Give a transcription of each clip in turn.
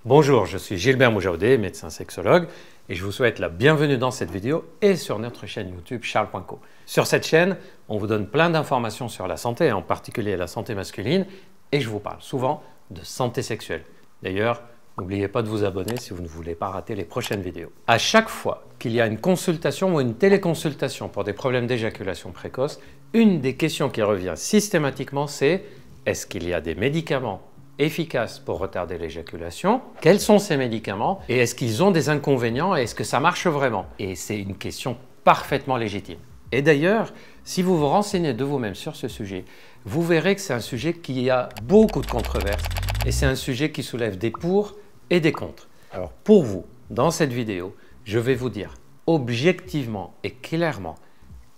Bonjour, je suis Gilbert Moujaudet, médecin sexologue, et je vous souhaite la bienvenue dans cette vidéo et sur notre chaîne YouTube Charles.co. Sur cette chaîne, on vous donne plein d'informations sur la santé, en particulier la santé masculine, et je vous parle souvent de santé sexuelle. D'ailleurs, n'oubliez pas de vous abonner si vous ne voulez pas rater les prochaines vidéos. À chaque fois qu'il y a une consultation ou une téléconsultation pour des problèmes d'éjaculation précoce, une des questions qui revient systématiquement, c'est est-ce qu'il y a des médicaments efficaces pour retarder l'éjaculation? Quels sont ces médicaments? Et est-ce qu'ils ont des inconvénients? Et est-ce que ça marche vraiment? Et c'est une question parfaitement légitime. Et d'ailleurs, si vous vous renseignez de vous-même sur ce sujet, vous verrez que c'est un sujet qui a beaucoup de controverses et c'est un sujet qui soulève des pour et des contre. Alors pour vous, dans cette vidéo, je vais vous dire objectivement et clairement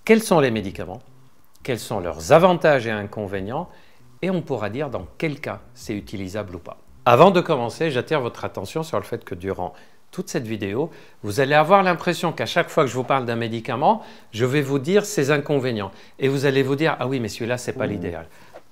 quels sont les médicaments, quels sont leurs avantages et inconvénients, et on pourra dire dans quel cas c'est utilisable ou pas. Avant de commencer, j'attire votre attention sur le fait que durant toute cette vidéo, vous allez avoir l'impression qu'à chaque fois que je vous parle d'un médicament, je vais vous dire ses inconvénients. Et vous allez vous dire « Ah oui, mais celui-là, ce n'est pas l'idéal.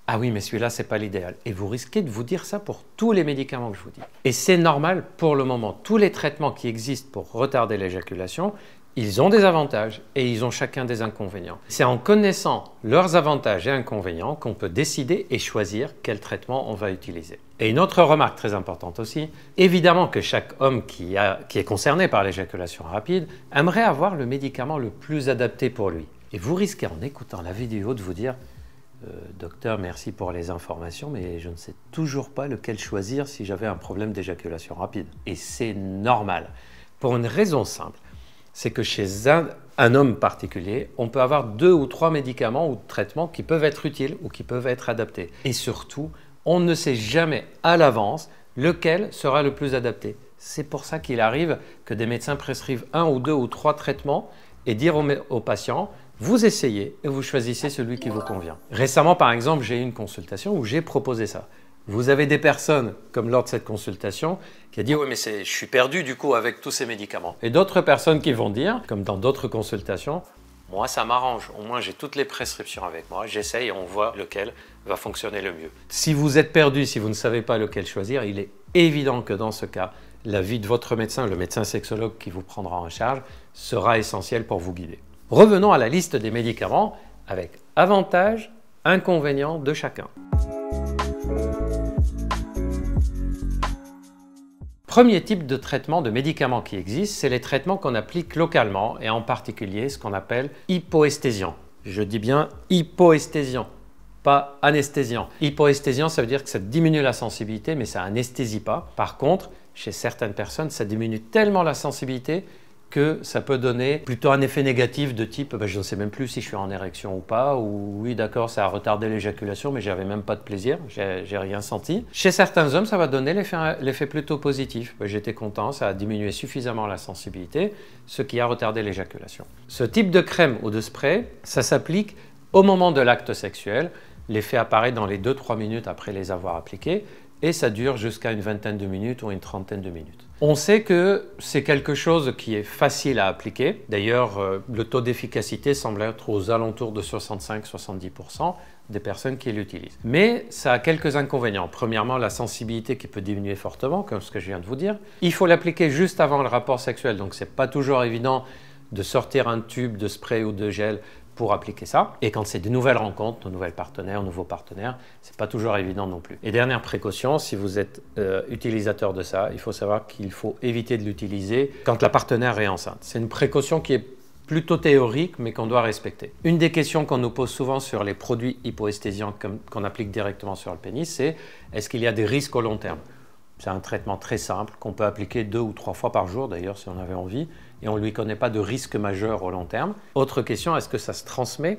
Ah oui, mais celui-là, ce n'est pas l'idéal. » Et vous risquez de vous dire ça pour tous les médicaments que je vous dis. Et c'est normal pour le moment. Tous les traitements qui existent pour retarder l'éjaculation, ils ont des avantages et ils ont chacun des inconvénients. C'est en connaissant leurs avantages et inconvénients qu'on peut décider et choisir quel traitement on va utiliser. Et une autre remarque très importante aussi, évidemment que chaque homme qui est concerné par l'éjaculation rapide aimerait avoir le médicament le plus adapté pour lui. Et vous risquez en écoutant la vidéo de vous dire docteur, merci pour les informations, mais je ne sais toujours pas lequel choisir si j'avais un problème d'éjaculation rapide. Et c'est normal, pour une raison simple. C'est que chez un homme particulier, on peut avoir 2 ou 3 médicaments ou traitements qui peuvent être utiles ou qui peuvent être adaptés. Et surtout, on ne sait jamais à l'avance lequel sera le plus adapté. C'est pour ça qu'il arrive que des médecins prescrivent 1 ou 2 ou 3 traitements et dire aux patients, vous essayez et vous choisissez celui qui vous convient. Récemment, par exemple, j'ai eu une consultation où j'ai proposé ça. Vous avez des personnes, comme lors de cette consultation, qui a dit « Oui, mais je suis perdu du coup avec tous ces médicaments. » Et d'autres personnes qui vont dire, comme dans d'autres consultations, « Moi, ça m'arrange. Au moins, j'ai toutes les prescriptions avec moi. J'essaye et on voit lequel va fonctionner le mieux. » Si vous êtes perdu, si vous ne savez pas lequel choisir, il est évident que dans ce cas, l'avis de votre médecin, le médecin sexologue qui vous prendra en charge, sera essentiel pour vous guider. Revenons à la liste des médicaments avec avantages, inconvénients de chacun. Premier type de traitement de médicaments qui existe, c'est les traitements qu'on applique localement et en particulier ce qu'on appelle hypoesthésiant. Je dis bien hypoesthésiant, pas anesthésiant. Hypoesthésiant, ça veut dire que ça diminue la sensibilité mais ça anesthésie pas. Par contre, chez certaines personnes, ça diminue tellement la sensibilité que ça peut donner plutôt un effet négatif de type je ne sais même plus si je suis en érection ou pas, ou oui d'accord ça a retardé l'éjaculation mais j'avais même pas de plaisir, j'ai rien senti. Chez certains hommes ça va donner l'effet plutôt positif, j'étais content, ça a diminué suffisamment la sensibilité, ce qui a retardé l'éjaculation. Ce type de crème ou de spray, ça s'applique au moment de l'acte sexuel, l'effet apparaît dans les 2-3 minutes après les avoir appliqués et ça dure jusqu'à une vingtaine de minutes ou une trentaine de minutes. On sait que c'est quelque chose qui est facile à appliquer. D'ailleurs, le taux d'efficacité semble être aux alentours de 65-70% des personnes qui l'utilisent. Mais ça a quelques inconvénients. Premièrement, la sensibilité qui peut diminuer fortement, comme ce que je viens de vous dire. Il faut l'appliquer juste avant le rapport sexuel, donc ce n'est pas toujours évident de sortir un tube de spray ou de gel pour appliquer ça. Et quand c'est de nouvelles rencontres, de nouveaux partenaires, c'est pas toujours évident non plus. Et dernière précaution, si vous êtes utilisateur de ça, il faut savoir qu'il faut éviter de l'utiliser quand la partenaire est enceinte. C'est une précaution qui est plutôt théorique, mais qu'on doit respecter. Une des questions qu'on nous pose souvent sur les produits hypoesthésiants qu'on applique directement sur le pénis, c'est est-ce qu'il y a des risques au long terme? C'est un traitement très simple qu'on peut appliquer 2 ou 3 fois par jour d'ailleurs si on avait envie et on ne lui connaît pas de risque majeur au long terme. Autre question, est-ce que ça se transmet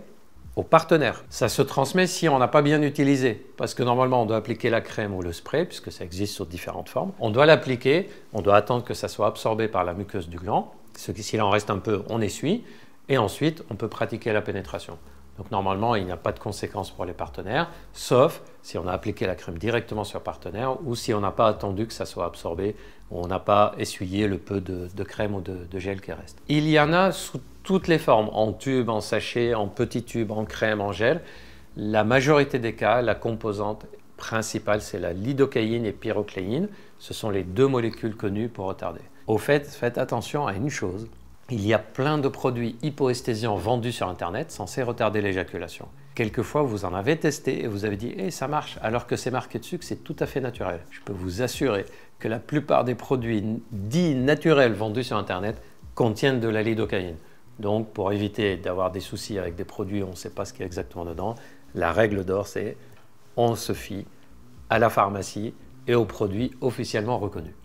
au partenaire? Ça se transmet si on n'a pas bien utilisé parce que normalement on doit appliquer la crème ou le spray puisque ça existe sous différentes formes. On doit l'appliquer, on doit attendre que ça soit absorbé par la muqueuse du gland. S'il en reste un peu, on essuie et ensuite on peut pratiquer la pénétration. Donc normalement, il n'y a pas de conséquences pour les partenaires, sauf si on a appliqué la crème directement sur le partenaire ou si on n'a pas attendu que ça soit absorbé ou on n'a pas essuyé le peu de crème ou de gel qui reste. Il y en a sous toutes les formes, en tube, en sachet, en petits tubes, en crème, en gel. La majorité des cas, la composante principales, c'est la lidocaïne et pyrocléine. Ce sont les deux molécules connues pour retarder. Au fait, faites attention à une chose. Il y a plein de produits hypoesthésiants vendus sur Internet censés retarder l'éjaculation. Quelquefois, vous en avez testé et vous avez dit « ça marche », alors que c'est marqué dessus que c'est tout à fait naturel. Je peux vous assurer que la plupart des produits dits naturels vendus sur Internet contiennent de la lidocaïne. Donc, pour éviter d'avoir des soucis avec des produits, on ne sait pas ce qu'il y a exactement dedans, la règle d'or, c'est on se fie à la pharmacie et aux produits officiellement reconnus.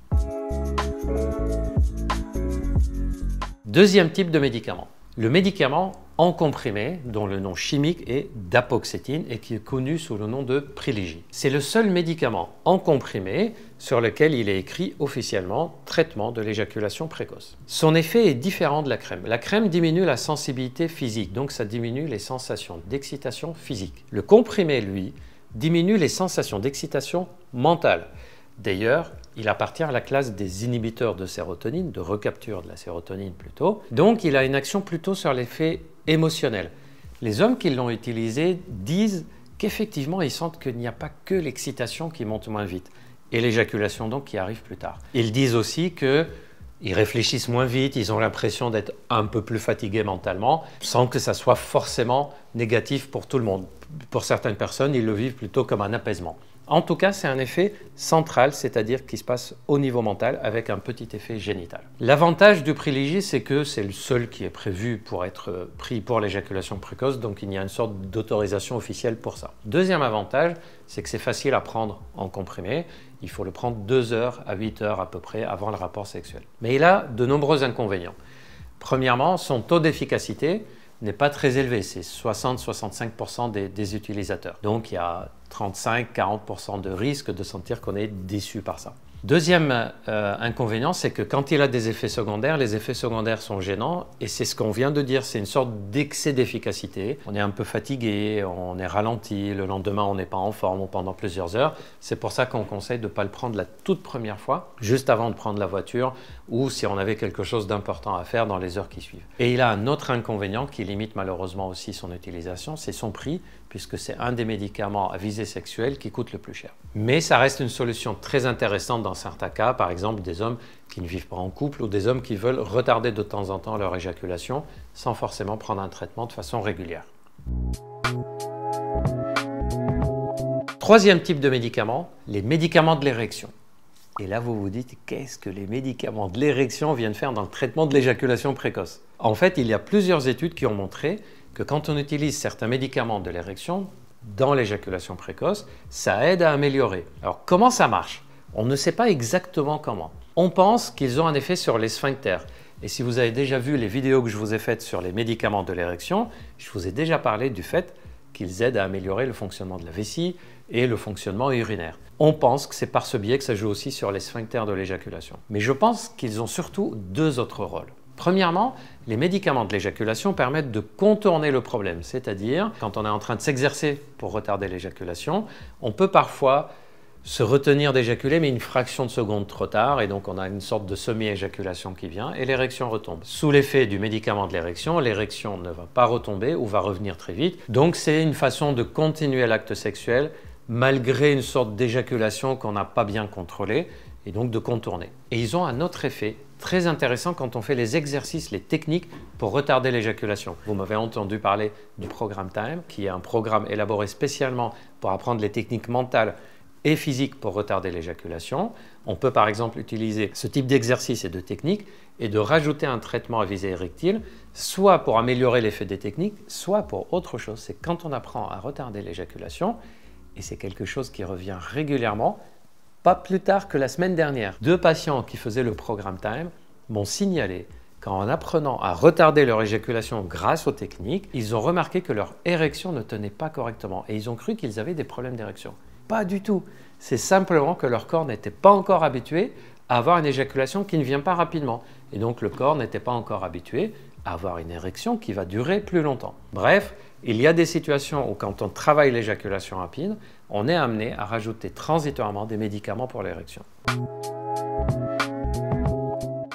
Deuxième type de médicament. Le médicament en comprimé, dont le nom chimique est dapoxétine et qui est connu sous le nom de Privilégi. C'est le seul médicament en comprimé sur lequel il est écrit officiellement traitement de l'éjaculation précoce. Son effet est différent de la crème. La crème diminue la sensibilité physique, donc ça diminue les sensations d'excitation physique. Le comprimé, lui, diminue les sensations d'excitation mentale. D'ailleurs, il appartient à la classe des inhibiteurs de sérotonine, de recapture de la sérotonine plutôt. Donc, il a une action plutôt sur l'effet émotionnel. Les hommes qui l'ont utilisé disent qu'effectivement, ils sentent qu'il n'y a pas que l'excitation qui monte moins vite et l'éjaculation donc qui arrive plus tard. Ils disent aussi qu'ils réfléchissent moins vite, ils ont l'impression d'être un peu plus fatigués mentalement, sans que ça soit forcément négatif pour tout le monde. Pour certaines personnes, ils le vivent plutôt comme un apaisement. En tout cas, c'est un effet central, c'est-à-dire qui se passe au niveau mental avec un petit effet génital. L'avantage du Privilégi, c'est que c'est le seul qui est prévu pour être pris pour l'éjaculation précoce, donc il y a une sorte d'autorisation officielle pour ça. Deuxième avantage, c'est que c'est facile à prendre en comprimé. Il faut le prendre 2 heures à 8 heures à peu près avant le rapport sexuel. Mais il a de nombreux inconvénients. Premièrement, son taux d'efficacité n'est pas très élevé, c'est 60-65% des utilisateurs. Donc il y a 35-40% de risque de sentir qu'on est déçu par ça. Deuxième inconvénient, c'est que quand il a des effets secondaires, les effets secondaires sont gênants et c'est ce qu'on vient de dire, c'est une sorte d'excès d'efficacité. On est un peu fatigué, on est ralenti, le lendemain on n'est pas en forme pendant plusieurs heures. C'est pour ça qu'on conseille de ne pas le prendre la toute première fois, juste avant de prendre la voiture ou si on avait quelque chose d'important à faire dans les heures qui suivent. Et il a un autre inconvénient qui limite malheureusement aussi son utilisation, c'est son prix, puisque c'est un des médicaments à visée sexuelle qui coûte le plus cher. Mais ça reste une solution très intéressante dans certains cas, par exemple des hommes qui ne vivent pas en couple ou des hommes qui veulent retarder de temps en temps leur éjaculation sans forcément prendre un traitement de façon régulière. Troisième type de médicament, les médicaments de l'érection. Et là, vous vous dites, qu'est-ce que les médicaments de l'érection viennent faire dans le traitement de l'éjaculation précoce? En fait, il y a plusieurs études qui ont montré que quand on utilise certains médicaments de l'érection dans l'éjaculation précoce, ça aide à améliorer. Alors, comment ça marche? On ne sait pas exactement comment. On pense qu'ils ont un effet sur les sphincters. Et si vous avez déjà vu les vidéos que je vous ai faites sur les médicaments de l'érection, je vous ai déjà parlé du fait qu'ils aident à améliorer le fonctionnement de la vessie et le fonctionnement urinaire. On pense que c'est par ce biais que ça joue aussi sur les sphincters de l'éjaculation. Mais je pense qu'ils ont surtout 2 autres rôles. Premièrement, les médicaments de l'éjaculation permettent de contourner le problème, c'est-à-dire quand on est en train de s'exercer pour retarder l'éjaculation, on peut parfois se retenir d'éjaculer mais une fraction de seconde trop tard et donc on a une sorte de semi-éjaculation qui vient et l'érection retombe. Sous l'effet du médicament de l'érection ne va pas retomber ou va revenir très vite. Donc c'est une façon de continuer l'acte sexuel malgré une sorte d'éjaculation qu'on n'a pas bien contrôlée et donc de contourner. Et ils ont un autre effet très intéressant quand on fait les exercices, les techniques pour retarder l'éjaculation. Vous m'avez entendu parler du Program Time, qui est un programme élaboré spécialement pour apprendre les techniques mentales et physiques pour retarder l'éjaculation. On peut par exemple utiliser ce type d'exercice et de techniques et de rajouter un traitement à visée érectile, soit pour améliorer l'effet des techniques, soit pour autre chose. C'est quand on apprend à retarder l'éjaculation, et c'est quelque chose qui revient régulièrement, pas plus tard que la semaine dernière. 2 patients qui faisaient le Program Time m'ont signalé qu'en apprenant à retarder leur éjaculation grâce aux techniques, ils ont remarqué que leur érection ne tenait pas correctement et ils ont cru qu'ils avaient des problèmes d'érection. Pas du tout. C'est simplement que leur corps n'était pas encore habitué à avoir une éjaculation qui ne vient pas rapidement. Et donc le corps n'était pas encore habitué à avoir une érection qui va durer plus longtemps. Bref, il y a des situations où quand on travaille l'éjaculation rapide, on est amené à rajouter transitoirement des médicaments pour l'érection.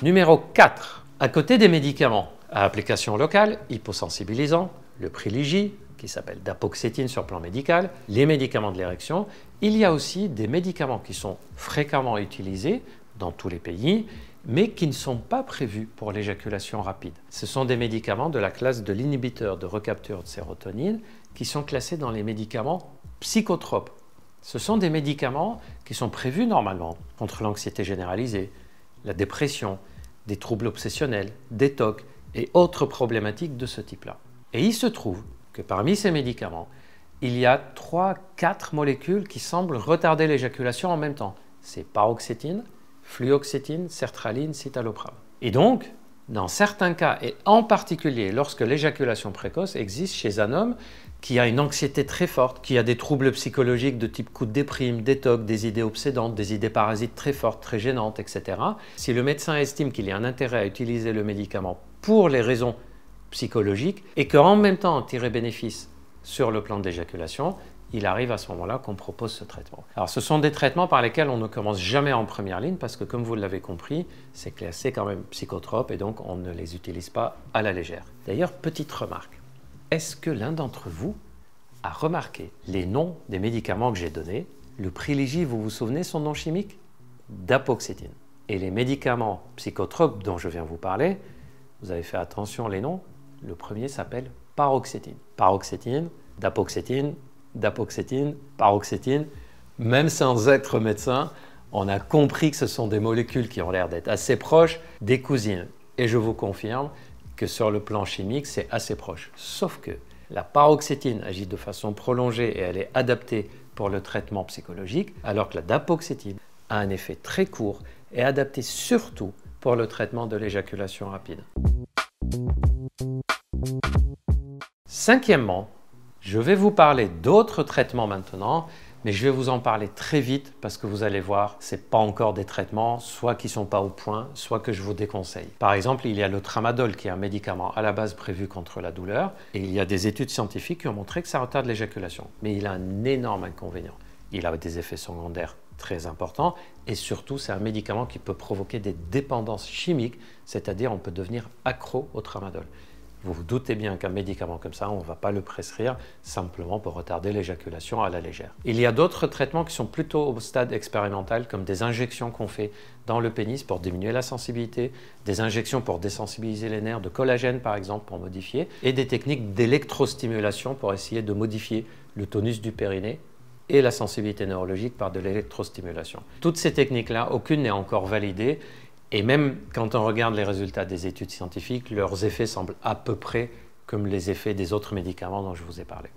Numéro 4. À côté des médicaments à application locale, hyposensibilisants, le Privilégi, qui s'appelle dapoxétine sur le plan médical, les médicaments de l'érection. Il y a aussi des médicaments qui sont fréquemment utilisés dans tous les pays, mais qui ne sont pas prévus pour l'éjaculation rapide. Ce sont des médicaments de la classe de l'inhibiteur de recapture de sérotonine qui sont classés dans les médicaments psychotropes. Ce sont des médicaments qui sont prévus normalement contre l'anxiété généralisée, la dépression, des troubles obsessionnels, des TOC et autres problématiques de ce type-là. Et il se trouve que parmi ces médicaments, il y a 3-4 molécules qui semblent retarder l'éjaculation en même temps. C'est paroxétine, fluoxétine, sertraline, citalopram. Et donc, dans certains cas, et en particulier lorsque l'éjaculation précoce existe chez un homme qui a une anxiété très forte, qui a des troubles psychologiques de type coup de déprime, des TOC, des idées obsédantes, des idées parasites très fortes, très gênantes, etc. Si le médecin estime qu'il y a un intérêt à utiliser le médicament pour les raisons psychologiques et qu'en même temps en tirer bénéfice sur le plan de l'éjaculation, il arrive à ce moment-là qu'on propose ce traitement. Alors ce sont des traitements par lesquels on ne commence jamais en première ligne parce que comme vous l'avez compris, c'est classé quand même psychotrope et donc on ne les utilise pas à la légère. D'ailleurs, petite remarque, est-ce que l'un d'entre vous a remarqué les noms des médicaments que j'ai donnés? Le Privilégi, vous vous souvenez son nom chimique? Dapoxétine. Et les médicaments psychotropes dont je viens vous parler, vous avez fait attention les noms, le premier s'appelle paroxétine. Paroxétine, dapoxétine, dapoxétine, paroxétine. Même sans être médecin, on a compris que ce sont des molécules qui ont l'air d'être assez proches des cousines. Et je vous confirme que sur le plan chimique, c'est assez proche. Sauf que la paroxétine agit de façon prolongée et elle est adaptée pour le traitement psychologique, alors que la dapoxétine a un effet très court et adapté surtout pour le traitement de l'éjaculation rapide. Cinquièmement, je vais vous parler d'autres traitements maintenant, mais je vais vous en parler très vite parce que vous allez voir, ce n'est pas encore des traitements, soit qui ne sont pas au point, soit que je vous déconseille. Par exemple, il y a le tramadol qui est un médicament à la base prévu contre la douleur et il y a des études scientifiques qui ont montré que ça retarde l'éjaculation. Mais il a un énorme inconvénient. Il a des effets secondaires très importants et surtout, c'est un médicament qui peut provoquer des dépendances chimiques, c'est-à-dire on peut devenir accro au tramadol. Vous vous doutez bien qu'un médicament comme ça, on ne va pas le prescrire simplement pour retarder l'éjaculation à la légère. Il y a d'autres traitements qui sont plutôt au stade expérimental, comme des injections qu'on fait dans le pénis pour diminuer la sensibilité, des injections pour désensibiliser les nerfs, de collagène par exemple pour modifier, et des techniques d'électrostimulation pour essayer de modifier le tonus du périnée et la sensibilité neurologique par de l'électrostimulation. Toutes ces techniques-là, aucune n'est encore validée. Et même quand on regarde les résultats des études scientifiques, leurs effets semblent à peu près comme les effets des autres médicaments dont je vous ai parlé.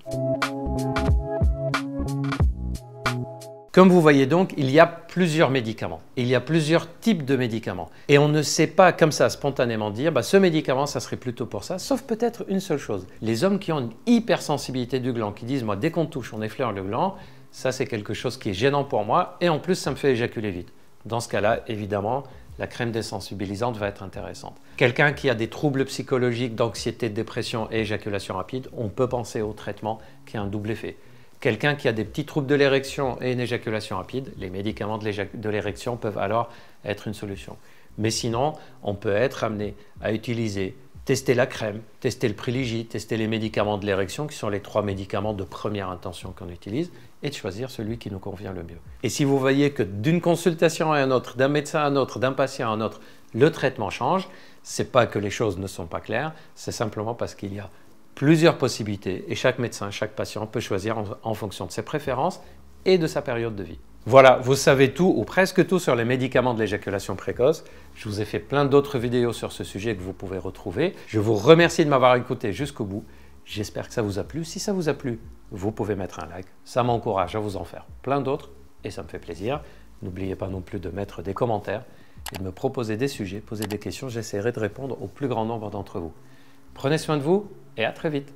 Comme vous voyez donc, il y a plusieurs médicaments. Il y a plusieurs types de médicaments. Et on ne sait pas comme ça spontanément dire ce médicament, ça serait plutôt pour ça, sauf peut-être une seule chose. Les hommes qui ont une hypersensibilité du gland, qui disent moi dès qu'on touche, on effleure le gland, ça c'est quelque chose qui est gênant pour moi et en plus ça me fait éjaculer vite. Dans ce cas-là, évidemment, la crème désensibilisante va être intéressante. Quelqu'un qui a des troubles psychologiques, d'anxiété, de dépression et éjaculation rapide, on peut penser au traitement qui a un double effet. Quelqu'un qui a des petits troubles de l'érection et une éjaculation rapide, les médicaments de l'érection peuvent alors être une solution. Mais sinon, on peut être amené à utiliser, tester la crème, tester le Privilégi, tester les médicaments de l'érection, qui sont les 3 médicaments de première intention qu'on utilise, et de choisir celui qui nous convient le mieux. Et si vous voyez que d'une consultation à une autre, d'un médecin à un autre, d'un patient à un autre, le traitement change, ce n'est pas que les choses ne sont pas claires, c'est simplement parce qu'il y a plusieurs possibilités et chaque médecin, chaque patient peut choisir en fonction de ses préférences et de sa période de vie. Voilà, vous savez tout ou presque tout sur les médicaments de l'éjaculation précoce. Je vous ai fait plein d'autres vidéos sur ce sujet que vous pouvez retrouver. Je vous remercie de m'avoir écouté jusqu'au bout. J'espère que ça vous a plu. Si ça vous a plu, vous pouvez mettre un like. Ça m'encourage à vous en faire plein d'autres et ça me fait plaisir. N'oubliez pas non plus de mettre des commentaires et de me proposer des sujets, poser des questions. J'essaierai de répondre au plus grand nombre d'entre vous. Prenez soin de vous et à très vite.